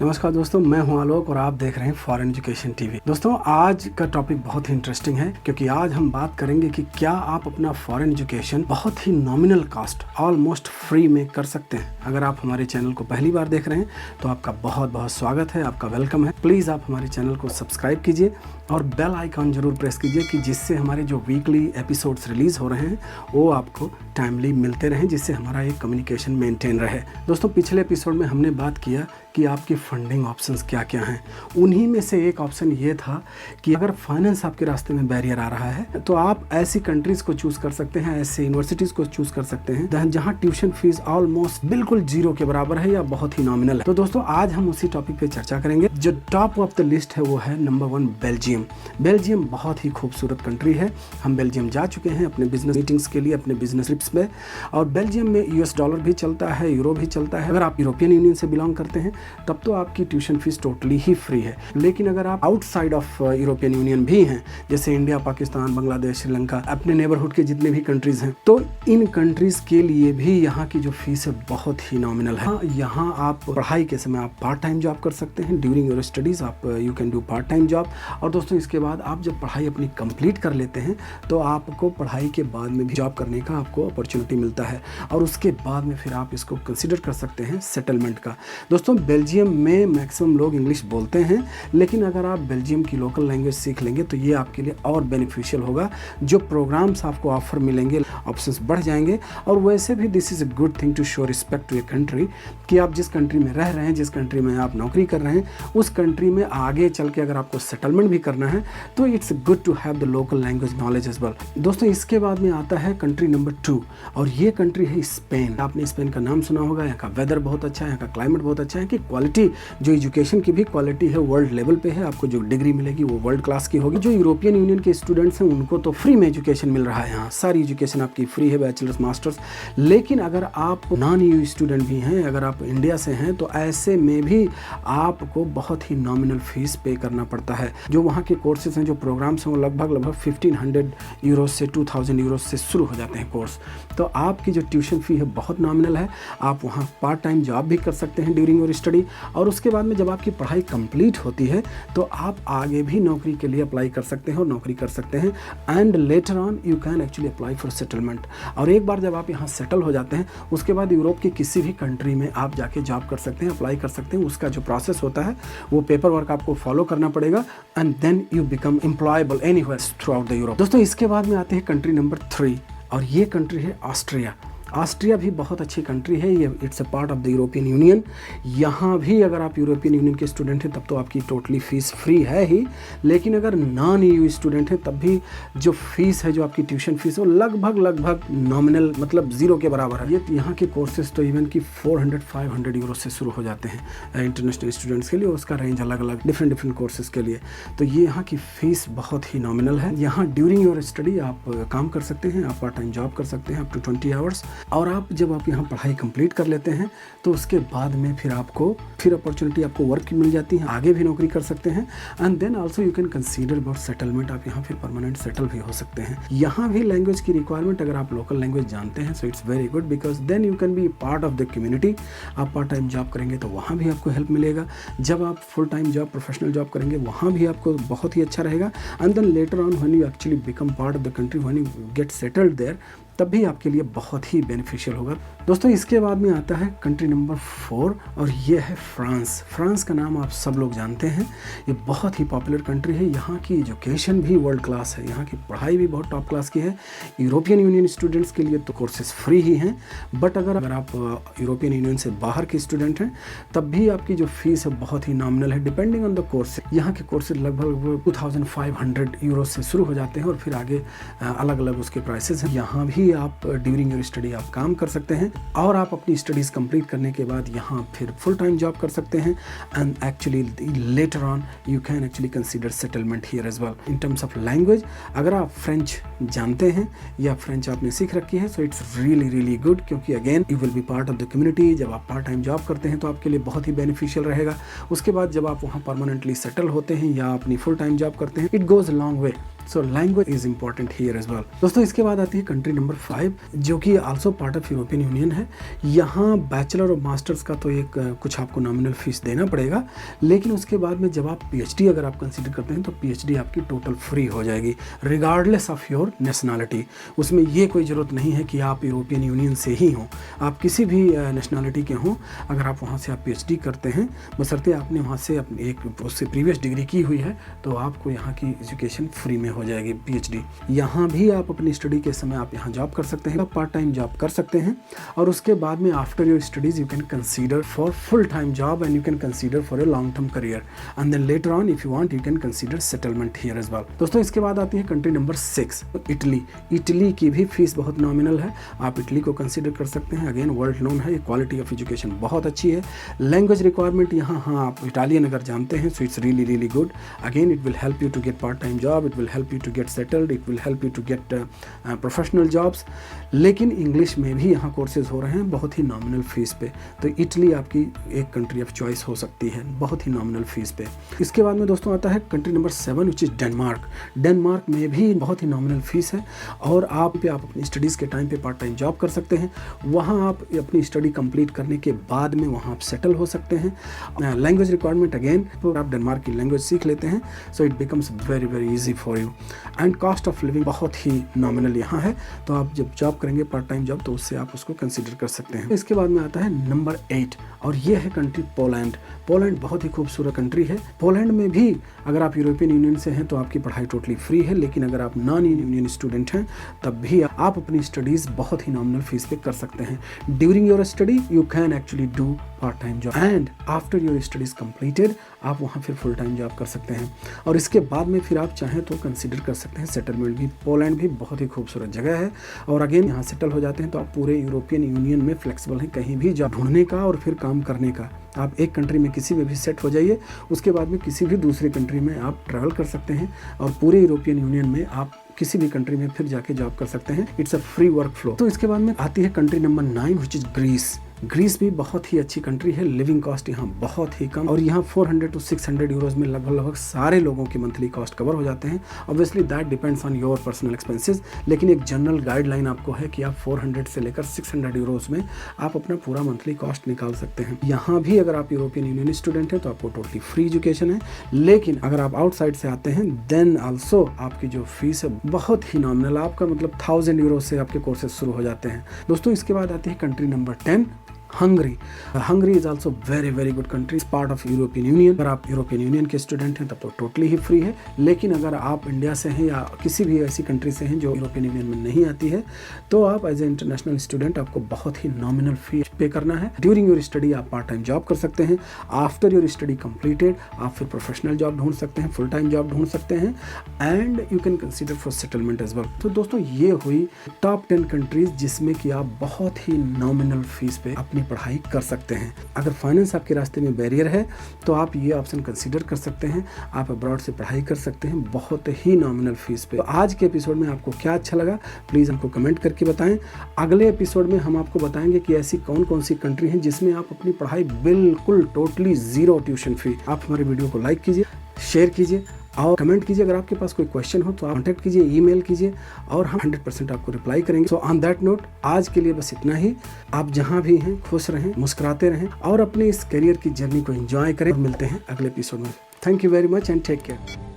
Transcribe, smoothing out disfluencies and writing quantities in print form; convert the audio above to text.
नमस्कार दोस्तों, मैं हूं आलोक और आप देख रहे हैं फॉरेन एजुकेशन टीवी। दोस्तों, आज का टॉपिक बहुत ही इंटरेस्टिंग है क्योंकि आज हम बात करेंगे कि क्या आप अपना फॉरेन एजुकेशन बहुत ही नॉमिनल कॉस्ट, ऑलमोस्ट फ्री में कर सकते हैं। अगर आप हमारे चैनल को पहली बार देख रहे हैं तो आपका बहुत बहुत स्वागत है, आपका वेलकम है। प्लीज़ आप हमारे चैनल को सब्सक्राइब कीजिए और बेल आइकॉन जरूर प्रेस कीजिए कि जिससे हमारे जो वीकली एपिसोड्स रिलीज़ हो रहे हैं वो आपको टाइमली मिलते रहें, जिससे हमारा एक कम्युनिकेशन मेंटेन रहे। दोस्तों, पिछले एपिसोड में हमने बात किया कि आपकी फंडिंग ऑप्शंस क्या क्या हैं। उन्हीं में से एक ऑप्शन ये था कि अगर फाइनेंस आपके रास्ते में बैरियर आ रहा है तो आप ऐसी कंट्रीज़ को चूज़ कर सकते हैं, ऐसे यूनिवर्सिटीज़ को चूज़ कर सकते हैं जहां ट्यूशन फीस ऑलमोस्ट बिल्कुल जीरो के बराबर है या बहुत ही नॉमिनल है। तो दोस्तों, आज हम उसी टॉपिक पे चर्चा करेंगे। जो टॉप ऑफ द लिस्ट है वो है नंबर 1 बेल्जियम। बेल्जियम बहुत ही खूबसूरत कंट्री है। हम बेल्जियम जा चुके हैं अपने बिजनेस मीटिंग्स के लिए, अपने बिजनेस ट्रिप्स में, और बेल्जियम में US डॉलर भी चलता है, यूरो भी चलता है। अगर आप यूरोपियन यूनियन से बिलोंग करते हैं तब तो आपकी ट्यूशन फीस टोटली ही फ्री है। लेकिन अगर आप आउटसाइड ऑफ यूरोपियन यूनियन भी हैं, जैसे इंडिया, पाकिस्तान, बांग्लादेश, श्रीलंका, अपने नेबरहुड के जितने भी कंट्रीज हैं, तो इन कंट्रीज के लिए भी यहाँ की जो फीस है बहुत ही नॉमिनल है। यहाँ आप पढ़ाई के समय आप पार्ट टाइम जॉब कर सकते हैं। ड्यूरिंग योर स्टडीज आप you can do part time job. और दोस्तों, इसके बाद आप जब पढ़ाई अपनी कंप्लीट कर लेते हैं तो आपको पढ़ाई के बाद में भी जॉब करने का आपको अपॉर्चुनिटी मिलता है, और उसके बाद में फिर आप इसको कंसिडर कर सकते हैं सेटलमेंट का। दोस्तों, बेल्जियम में मैक्सिमम लोग इंग्लिश बोलते हैं, लेकिन अगर आप बेल्जियम की लोकल लैंग्वेज सीख लेंगे तो ये आपके लिए और बेनिफिशियल होगा। जो प्रोग्राम्स आपको ऑफर मिलेंगे, ऑप्शंस बढ़ जाएंगे। और वैसे भी this is a good thing to show respect to a country कि आप जिस कंट्री में रह रहे हैं, जिस कंट्री में आप नौकरी कर रहे हैं, उस कंट्री में आगे चल के अगर आपको सेटलमेंट भी करना है तो it's good to have the local language knowledge as well. दोस्तों, इसके बाद में आता है कंट्री नंबर 2, और ये कंट्री है स्पेन। आपने स्पेन का नाम सुना होगा। यहाँ का वेदर बहुत अच्छा है, यहाँ का क्लाइमेट बहुत अच्छा है, कि क्वालिटी जो एजुकेशन की भी क्वालिटी है वर्ल्ड लेवल पे है। आपको जो डिग्री मिलेगी वो वर्ल्ड क्लास की होगी। जो यूरोपियन यूनियन के स्टूडेंट्स हैं उनको तो फ्री में एजुकेशन मिल रहा है। यहाँ सारी एजुकेशन आपकी फ्री है, बैचलर्स, मास्टर्स। लेकिन अगर आप नॉन EU स्टूडेंट भी हैं, अगर आप इंडिया से हैं, तो ऐसे में भी आपको बहुत ही नॉमिनल फीस पे करना पड़ता है। जो वहाँ के कोर्सेज हैं, जो प्रोग्राम्स हैं, वो लगभग 1500 यूरो से 2000 यूरो से शुरू हो जाते हैं कोर्स। तो आपकी जो ट्यूशन फी है बहुत नॉमिनल है। आप वहाँ पार्ट टाइम जॉब भी कर सकते हैं ड्यूरिंग योर स्टडी, और उसके बाद में जब आपकी पढ़ाई कंप्लीट होती है तो आप आगे भी नौकरी के लिए अप्लाई कर सकते हैं और नौकरी कर सकते हैं। And later on you can actually apply for settlement. और एक बार जब आप यहाँ सेटल हो जाते हैं, उसके बाद यूरोप की किसी भी कंट्री में आप जाके जॉब कर सकते हैं, अप्लाई कर सकते हैं। उसका जो प्रोसेस होता है वो पेपर वर्क आपको फॉलो करना पड़ेगा, and then you become employable anywhere throughout the Europe. दोस्तों, इसके बाद में आते हैं कंट्री नंबर 3, और ये कंट्री है ऑस्ट्रिया। ऑस्ट्रिया भी बहुत अच्छी कंट्री है। ये it's a part of the European union. यहाँ भी अगर आप यूरोपियन यूनियन के स्टूडेंट हैं तब तो आपकी टोटली फ़ीस फ्री है ही, लेकिन अगर नॉन EU स्टूडेंट हैं तब भी जो फीस है, जो आपकी ट्यूशन फीस है, वो लगभग नॉमिनल, मतलब ज़ीरो के बराबर है। ये यहाँ के कोर्सेज तो इवन कि 400-500 यूरो से शुरू हो जाते हैं इंटरनेशनल स्टूडेंट्स के लिए। उसका रेंज अलग अलग डिफरेंट कोर्सेज के लिए। तो ये यहाँ की फ़ीस बहुत ही नॉमिनल है। यहाँ ड्यूरिंग योर स्टडी आप काम कर सकते हैं, आप पार्ट टाइम जॉब कर सकते हैं अप टू 20 आवर्स। और आप जब आप यहाँ पढ़ाई कंप्लीट कर लेते हैं तो उसके बाद में फिर अपॉर्चुनिटी आपको वर्क की मिल जाती है, आगे भी नौकरी कर सकते हैं। And then also you can consider about settlement. आप यहाँ फिर परमानेंट सेटल भी हो सकते हैं। यहाँ भी लैंग्वेज की रिक्वायरमेंट, अगर आप लोकल लैंग्वेज जानते हैं so it's very good, because then you can be part of the community. आप पार्ट टाइम जॉब करेंगे तो वहाँ भी आपको हेल्प मिलेगा। जब आप full time job, professional job करेंगे, वहाँ भी आपको बहुत ही अच्छा रहेगा। And then later on when you actually become part of the country, when you get settled there, तब भी आपके लिए बहुत ही बेनिफिशियल होगा। दोस्तों, इसके बाद में आता है कंट्री नंबर 4, और ये है फ्रांस। फ्रांस का नाम आप सब लोग जानते हैं। ये बहुत ही पॉपुलर कंट्री है। यहाँ की एजुकेशन भी वर्ल्ड क्लास है, यहाँ की पढ़ाई भी बहुत टॉप क्लास की है। यूरोपियन यूनियन स्टूडेंट्स के लिए तो कोर्सेज फ्री ही हैं, बट अगर आप यूरोपियन यूनियन से बाहर के स्टूडेंट हैं तब भी आपकी जो फीस है बहुत ही नॉमिनल है, डिपेंडिंग ऑन द कोर्स। यहाँ के कोर्सेज लगभग 2500 यूरो से शुरू हो जाते हैं, और फिर आगे अलग अलग उसके प्राइसेस हैं। यहाँ भी आप ड्यूरिंग योर स्टडी आप काम कर सकते हैं, और आप अपनी स्टडीज़ कंप्लीट करने के बाद यहाँ फिर फुल टाइम जॉब कर सकते हैं। And actually later on you can actually consider settlement here as well. In terms of language, अगर आप फ्रेंच जानते हैं या फ्रेंच आपने सीख रखी है, सो इट्स रियली गुड, क्योंकि again you will be part of the community. जब आप पार्ट टाइम जॉब करते हैं तो आपके लिए बहुत ही बेनिफिशियल रहेगा। उसके बाद जब आप वहाँ परमानेंटली सेटल होते हैं या अपनी फुल टाइम जॉब करते हैं, it goes a long way so language is important here as well. दोस्तों इसके बाद आती है कंट्री नंबर 5 जो कि also part of European union है। यहाँ बैचलर और मास्टर्स का तो एक कुछ आपको नॉमिनल फीस देना पड़ेगा, लेकिन उसके बाद में जब आप पीएचडी अगर आप कंसीडर करते हैं तो पीएचडी आपकी टोटल फ्री हो जाएगी रिगार्डलेस ऑफ योर नेशनैलिटी। उसमें ये कोई ज़रूरत नहीं है कि आप यूरोपियन यूनियन से ही हों, आप किसी भी नेशनैलिटी के हों, अगर आप वहाँ से आप पीएचडी करते हैं बशर्ते आपने वहाँ से अपनी एक उससे प्रीवियस डिग्री की हुई है तो आपको यहाँ की एजुकेशन फ्री में हो जाएगी पीएचडी। यहाँ भी आप अपनी स्टडी के समय आप यहाँ जॉब कर सकते हैं, आप पार्ट टाइम जॉब कर सकते हैं और उसके बाद में after your studies you can consider for full time job and you can consider for a long term career and then later on if you want you can consider settlement here as well. दोस्तों इसके बाद आती है country number 6 Italy. Italy की भी fees बहुत nominal है, आप इटली को कंसीडर कर सकते हैं। अगेन वर्ल्ड नोन है, क्वालिटी ऑफ एजुकेशन बहुत अच्छी है। लैंग्वेज रिक्वायरमेंट यहाँ हाँ आप इटालियन अगर जानते हैं so it's really really good. Again it will help you to get part time job, it will help you to get settled, it will help you to get professional jobs. लेकिन English में भी यहाँ courses हो रहे हैं बहुत ही nominal fees पे, तो इटली आपकी एक कंट्री ऑफ चॉइस हो सकती है बहुत ही नॉमिनल फीस पे। इसके बाद में दोस्तों आता है country number 7 which is Denmark. Denmark में भी बहुत ही नॉमिनल फीस है और आप अपनी स्टडीज़ के टाइम पे पार्ट टाइम जॉब कर सकते हैं। वहाँ आप अपनी स्टडी कंप्लीट करने के बाद में वहाँ आप सेटल हो सकते हैं। लैंग्वेज रिक्वायरमेंट अगेन तो आप डेनमार्क की लैंग्वेज सीख लेते हैं so it becomes very very easy for you and cost of living बहुत ही नॉमिनल यहाँ है, तो आप जब जॉब करेंगे पार्ट टाइम जॉब तो उससे आप उसको कंसीडर कर सकते हैं। इसके बाद में आता है नंबर 8 और ये है कंट्री पोलैंड। पोलैंड बहुत ही खूबसूरत कंट्री है। पोलैंड में भी अगर आप यूरोपियन यूनियन से हैं तो आपकी पढ़ाई टोटली फ्री है, लेकिन अगर आप नॉन यूनियन स्टूडेंट हैं तब भी आप अपनी स्टडीज़ बहुत ही नॉमिनल फीस पे कर सकते हैं। During your study you can actually do part time job and after your studies completed आप वहाँ फिर फुल टाइम जॉब कर सकते हैं और इसके बाद में फिर आप चाहें तो कंसीडर कर सकते हैं सेटलमेंट भी। पोलैंड भी बहुत ही खूबसूरत जगह है और अगेन यहाँ सेटल हो जाते हैं तो आप पूरे यूरोपियन यूनियन में फ्लेक्सिबल हैं कहीं भी जॉब ढूंढने का और फिर काम करने का। आप एक कंट्री में किसी में भी सेट हो जाइए, उसके बाद में किसी भी दूसरी कंट्री में आप ट्रैवल कर सकते हैं और पूरे यूरोपियन यूनियन में आप किसी भी कंट्री में फिर जाके जॉब कर सकते हैं। It's a free work flow. तो इसके बाद में आती है country number 9 which is Greece. Greece भी बहुत ही अच्छी कंट्री है, लिविंग कॉस्ट यहाँ बहुत ही कम और यहाँ 400 to 600 यूरोज में लगभग सारे लोगों की मंथली कॉस्ट कवर हो जाते हैं। Obviously that depends on your personal expenses, लेकिन एक जनरल गाइडलाइन आपको है कि आप 400 से लेकर 600 यूरोज में आप अपना पूरा मंथली कॉस्ट निकाल सकते हैं। यहाँ भी अगर आप यूरोपियन यूनियन स्टूडेंट हैं तो आपको टोटली फ्री एजुकेशन है, लेकिन अगर आप आउटसाइड से आते हैं देन आल्सो आपकी जो फीस है बहुत ही नॉमिनल, आपका मतलब 1000 यूरो से आपके कोर्सेज शुरू हो जाते हैं। दोस्तों इसके बाद आती है country number 10 Hungary. Hungary is also very very good country, part of European union. अगर आप यूरोपियन यूनियन के स्टूडेंट हैं तब तो टोटली ही फ्री है, लेकिन अगर आप इंडिया से हैं या किसी भी ऐसी कंट्री से हैं जो यूरोपियन यूनियन में नहीं आती है तो आप एज ए इंटरनेशनल स्टूडेंट आपको बहुत ही नॉमिनल फी पे करना है। ड्यूरिंग योर स्टडी आप पार्ट टाइम जॉब कर सकते हैं, आफ्टर योर स्टडी कंप्लीटेड आप फिर प्रोफेशनल जॉब ढूंढ सकते हैं, फुल टाइम जॉब ढूंढ सकते हैं and you can consider for settlement as well. तो दोस्तों ये हुई टॉप 10 कंट्रीज जिसमें कि आप बहुत ही नॉमिनल फीस पे अपनी पढ़ाई कर सकते हैं। अगर फाइनेंस आपके रास्ते में बैरियर है तो आप ये ऑप्शन कंसीडर कर सकते हैं, आप अब्रॉड से पढ़ाई कर सकते हैं बहुत ही नॉमिनल फीस पे। तो आज के एपिसोड में आपको क्या अच्छा लगा प्लीज़ हमको कमेंट करके बताएं। अगले एपिसोड में हम आपको बताएंगे कि ऐसी कौन कौन सी कंट्री हैं जिसमें आप अपनी पढ़ाई बिल्कुल टोटली जीरो ट्यूशन फी। आप हमारे वीडियो को लाइक कीजिए, शेयर कीजिए और कमेंट कीजिए। अगर आपके पास कोई क्वेश्चन हो तो आप कॉन्टैक्ट कीजिए, ईमेल कीजिए और हम 100% आपको रिप्लाई करेंगे। सो ऑन दैट नोट आज के लिए बस इतना ही। आप जहां भी हैं खुश रहें, मुस्कुराते रहें और अपने इस करियर की जर्नी को एंजॉय करें। मिलते हैं अगले एपिसोड में। Thank you very much and take care.